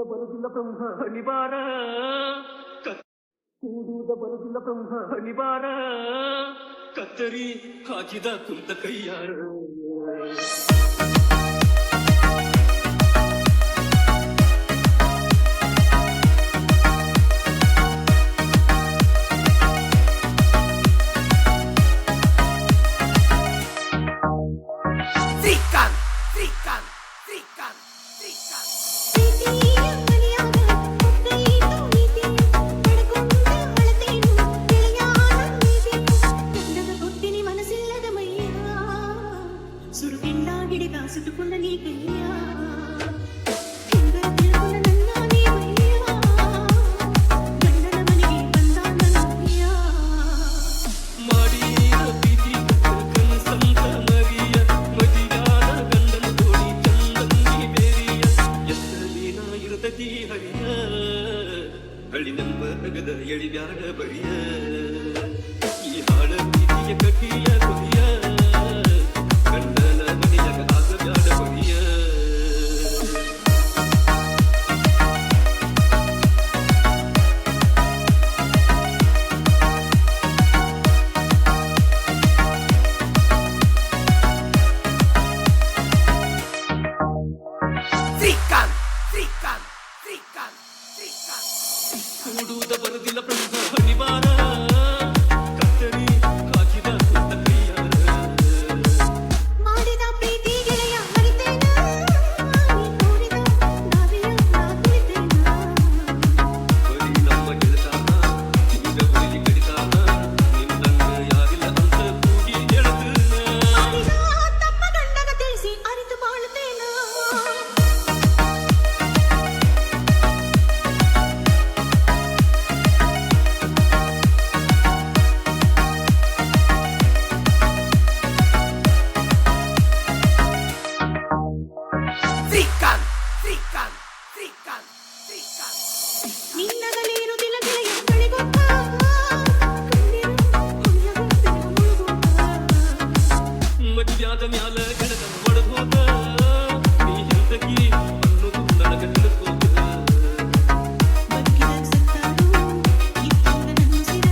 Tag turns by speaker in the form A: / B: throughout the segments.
A: ಬರುವುದಿಲ್ಲ ಬ್ರಹ್ಮ ನಿವಾರ ಕೂಡುವುದ ಬರುವುದಿಲ್ಲ ಬ್ರಹ್ಮ ನಿವಾರ ಕತ್ತರಿ ಹಾಕಿದ ಕುಂತ ಕೈಯಾರ
B: ಸುತ್ತುಕೊಂಡ ನೀ ಕೈಯ ಗಂಡನ ಮನೆಗೆ ಬಂದ ನನ್ನಯ್ಯ
A: ಮಾಡಿ ಪ್ರೀತಿ ಕನಸಂತ ಮರಿಯ ಮದಿಯಾದ ಗಂಡನ ತೋಡಿ ಚಂದಂಗಿ ಬೇರಿಯ ಎತ್ತಲಿನ ಇರತತಿ ಹರಿಯ ಹಳ್ಳಿ ನಮ್ಮ ನಗದ ಎಳಿಬ್ಯಾಡ ಬರಿಯ ಈ ಹಾಡ ಪ್ರೀತಿಯ ಕಟಿಯ ಕೊರಿಯ ಗಂಡನ ಮನೆಯಾಗ ಆಗಬ್ಯಾಡ ಬರಿಯ ಕೂಡುವುದ ಬರುವುದಿಲ್ಲ ಬ್ರಹ್ಮ ನಿವಾರ ಕತ್ತರಿ ಹಾಕಿದ ಕುಂತ ಕೈಯಾರ
B: ಮಾಡಿದ ಪ್ರೀತಿ ಗೆಳೆಯ ಮರಿತೇನ ನೀ ತೋರಿದ ನಾವಿಯ ನಾ ತುಳಿತೇನ
A: ಬರೀ ನಮ್ಮ ಗೆಳತಾನ ಈಗ ಬರೀ ಕಡಿತಾನ ನಿನ್ನಂಗ ಯಾರಿಲ್ಲ ಅಂತ ಕೂಗಿ ಹೇಳತನ
B: ಮಾಡಿದ ತಪ್ಪ ಗಂಡಗ ತಿಳಿಸಿ ಅರಿತು ಬಾಳುತ್ತೇನ ನಿನ್ನಗಲಿರುವುದಿಲ್ಲ ಗೆಳೆಯ ಬಳಿಗೊತ್ತ ಕಣ್ಣೀರು ಹೊಳೆಯುತ್ತಿಲ್ಲ ಮುಳುಗುತ್ತ
A: ಮದುವ್ಯಾದ ಮ್ಯಾಲ ಗೆಳತ ಹೊಡೆದು ಹೋದ ನೀ ಎಂತಕಿ ಅನ್ನೋದು ನನಗ ತಿಳಿಸೋದ
B: ಬದುಕಿದ ಸತ್ತಾರು ಇತ್ತಂಗ ನನ್ಸಿರ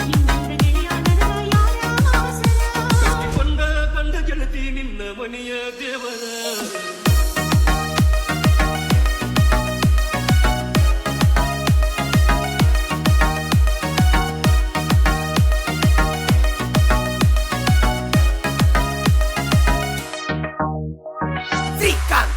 B: ನಿನ್ನಂಗ ಗೆಳೆಯ ನನಗ ಯಾರ ಆಸರ
A: ಕೊಂಡ ಗೆಳತಿ ನಿನ್ನ ಮನೆಯ ದೇವರ Zikan.